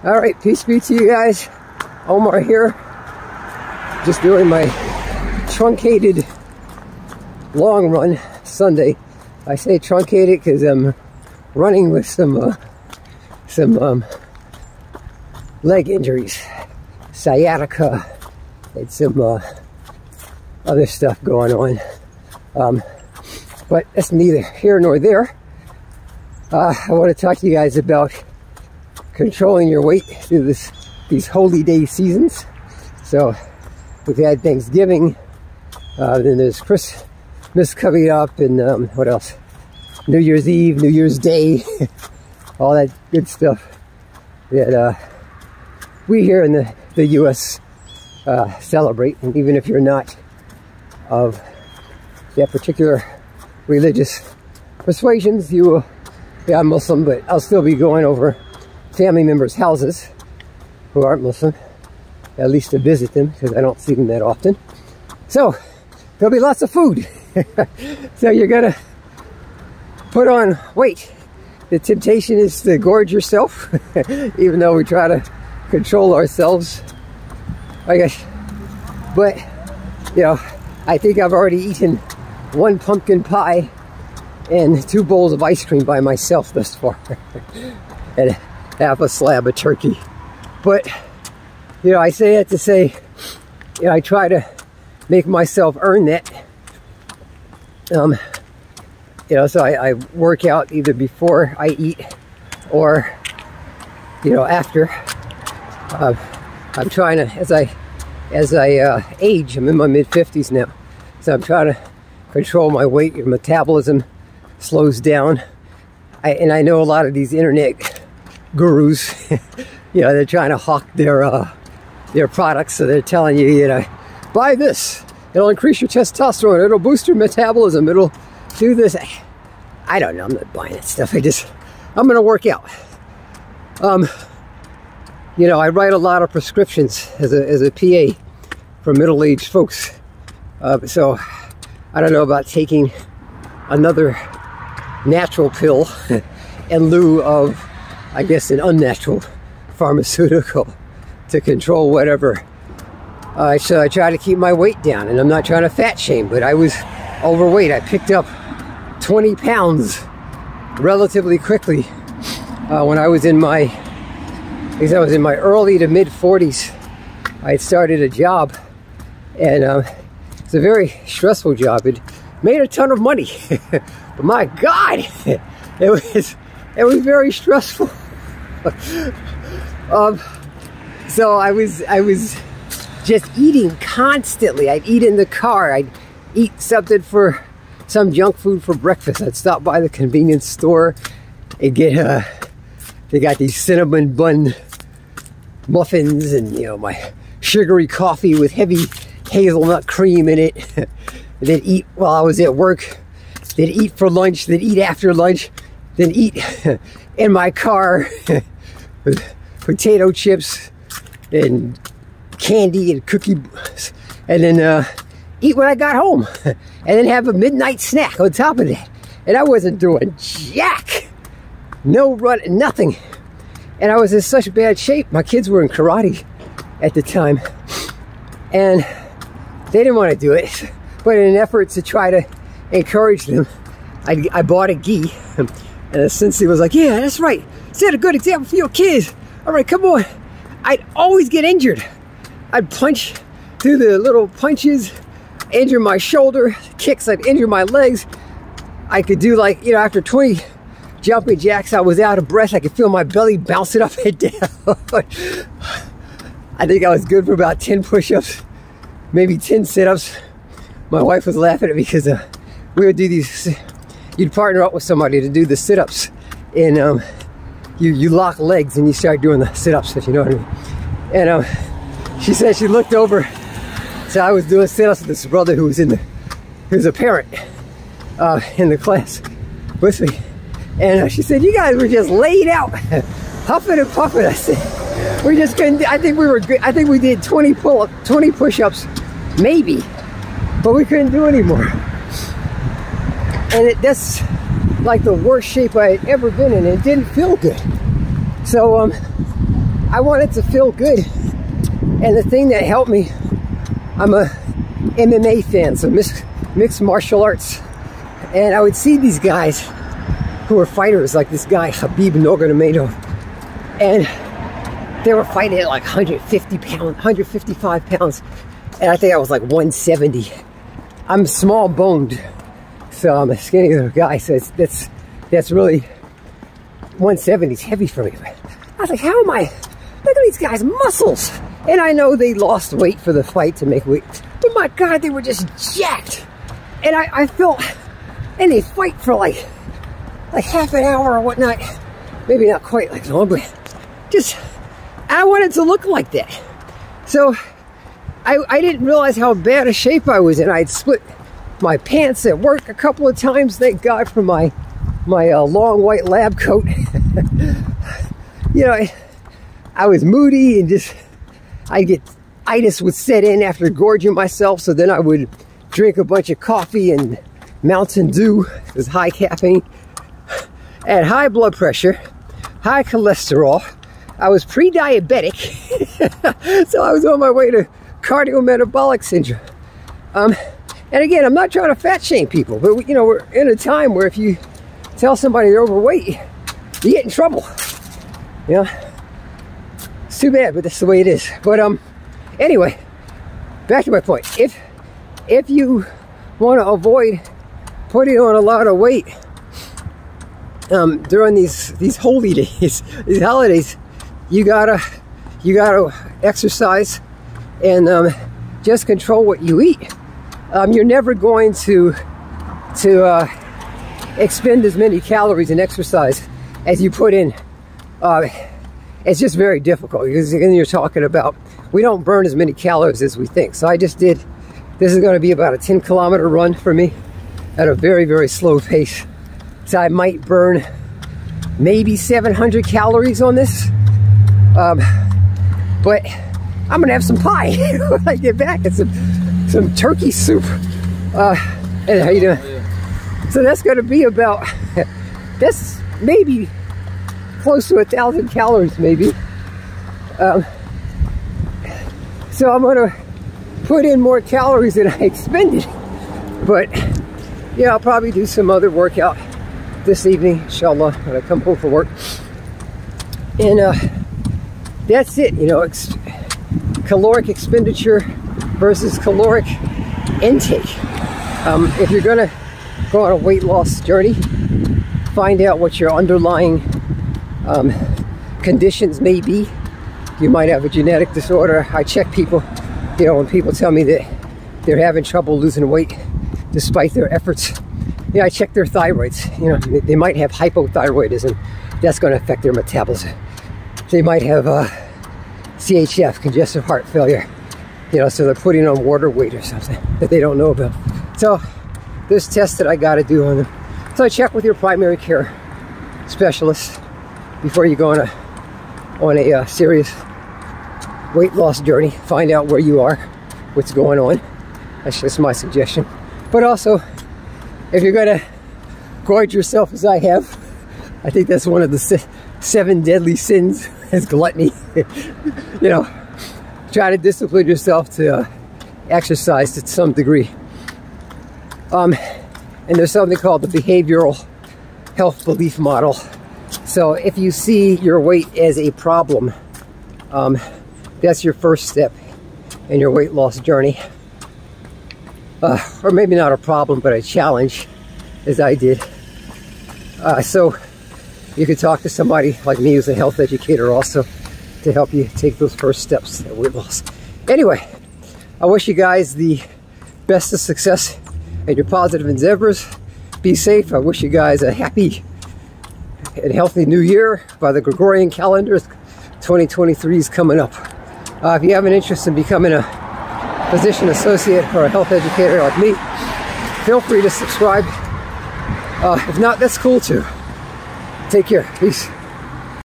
All right, peace be to you guys. Omar here. Just doing my truncated long run Sunday. I say truncated because I'm running with some leg injuries, sciatica, and some other stuff going on. But that's neither here nor there. I want to talk to you guys about controlling your weight through these holy day seasons. So we've had Thanksgiving, then there's Christmas coming up, and what else? New Year's Eve, New Year's Day, all that good stuff that we here in the U.S. Celebrate. And even if you're not of that particular religious persuasions, you will, yeah, I'm Muslim, but I'll still be going over family members' houses who aren't Muslim, at least to visit them, because I don't see them that often. So there'll be lots of food. So you're gonna put on weight. The temptation is to gorge yourself, even though we try to control ourselves, I guess. But you know, I think I've already eaten 1 pumpkin pie and 2 bowls of ice cream by myself thus far. And half a slab of turkey. But you know, I say that to say, you know, I try to make myself earn that. You know, so I work out either before I eat or, you know, after. I'm trying to, as I age, I'm in my mid-50s now, so I'm trying to control my weight. Your metabolism slows down. And I know a lot of these internet gurus, you know, they're trying to hawk their products, so they're telling you, you know, buy this, it'll increase your testosterone, it'll boost your metabolism, it'll do this. I don't know, I'm not buying that stuff. I'm gonna work out. You know, I write a lot of prescriptions as a PA for middle-aged folks, so I don't know about taking another natural pill in lieu of, I guess, an unnatural pharmaceutical to control whatever. So I try to keep my weight down, and I'm not trying to fat shame, but I was overweight. I picked up 20 pounds relatively quickly when I was in my early to mid 40s. I had started a job, and it's a very stressful job. It made a ton of money, but my God, it was very stressful. So I was just eating constantly. I'd eat in the car. I'd eat something for some junk food for breakfast. I'd stop by the convenience store and get they got these cinnamon bun muffins, and you know, my sugary coffee with heavy hazelnut cream in it. And then eat while I was at work. Then eat for lunch. Then eat after lunch. Then eat in my car with potato chips and candy and cookies, and then eat when I got home, and then have a midnight snack on top of that. And I wasn't doing jack, no run, nothing. And I was in such bad shape. My kids were in karate at the time, and they didn't want to do it. But in an effort to try to encourage them, I bought a gi, and the sensei was like, "Yeah, that's right. Set a good example for your kids. All right, come on." I'd always get injured. I'd punch through the little punches, injure my shoulder, kicks, I'd injure my legs. I could do, like, you know, after 20 jumping jacks, I was out of breath. I could feel my belly bouncing up and down. I think I was good for about 10 push-ups, maybe 10 sit-ups. My wife was laughing at me because we would do these, you'd partner up with somebody to do the sit-ups, and you lock legs and you start doing the sit-ups, if you know what I mean. And she said she looked over, so I was doing sit-ups with this brother who was a parent in the class with me. And she said, "You guys were just laid out, huffing and puffing." I said, "We just couldn't." I think we were good. I think we did 20 push-ups, maybe, but we couldn't do any more. And that's like the worst shape I had ever been in. It didn't feel good. So I wanted to feel good. And the thing that helped me, I'm a MMA fan, so mixed martial arts. And I would see these guys who were fighters, like this guy, Khabib Nurmagomedov. And they were fighting at like 150 pounds, 155 pounds. And I think I was like 170. I'm small boned, so I'm a skinny little guy, so that's really, 170 is heavy for me. But I was like, how am I, look at these guys' muscles. And I know they lost weight for the fight to make weight, but my God, they were just jacked. And I felt, and they fight for like half an hour or whatnot. Maybe not quite like long, but just, I wanted to look like that. So I didn't realize how bad a shape I was in. I'd split my pants at work a couple of times. Thank God for my long white lab coat. You know, I was moody and just, itis would set in after gorging myself. So then I would drink a bunch of coffee and Mountain Dew. It was high caffeine. I had high blood pressure, high cholesterol. I was pre-diabetic. So I was on my way to cardiometabolic syndrome. And again, I'm not trying to fat shame people, but you know, we're in a time where if you tell somebody they're overweight, you get in trouble. You know, it's too bad, but that's the way it is. But anyway, back to my point. If you want to avoid putting on a lot of weight during these holy days, these holidays, you gotta exercise and just control what you eat. You're never going to expend as many calories in exercise as you put in. It's just very difficult because then you're talking about, we don't burn as many calories as we think. So I just did, this is going to be about a 10-kilometer run for me at a very, very slow pace. So I might burn maybe 700 calories on this. But I'm gonna have some pie when I get back, and some turkey soup. And how you doing? So that's gonna be about, that's maybe close to 1,000 calories, maybe. So I'm gonna put in more calories than I expended. But yeah, I'll probably do some other workout this evening, inshallah, when I come home from work. And that's it, you know, caloric expenditure versus caloric intake. If you're gonna go on a weight loss journey, find out what your underlying conditions may be. You might have a genetic disorder. I check people, you know, when people tell me that they're having trouble losing weight despite their efforts. Yeah, I check their thyroids. You know, they might have hypothyroidism. That's going to affect their metabolism. They might have CHF, congestive heart failure. You know, so they're putting on water weight or something that they don't know about. So there's tests that I got to do on them. So I check with your primary care specialist before you go on a serious weight loss journey. Find out where you are, what's going on. That's just my suggestion. But also, if you're gonna gorge yourself as I have, I think that's one of the 7 deadly sins is gluttony. You know, try to discipline yourself to exercise to some degree. And there's something called the behavioral health belief model. So if you see your weight as a problem, that's your first step in your weight loss journey. Or maybe not a problem, but a challenge, as I did. So you could talk to somebody like me who's a health educator also to help you take those first steps at weight loss. Anyway, I wish you guys the best of success in your positive endeavors. Be safe. I wish you guys a happy and healthy new year by the Gregorian calendar. 2023 is coming up. If you have an interest in becoming a physician associate or a health educator like me, feel free to subscribe. If not, that's cool too. Take care. Peace.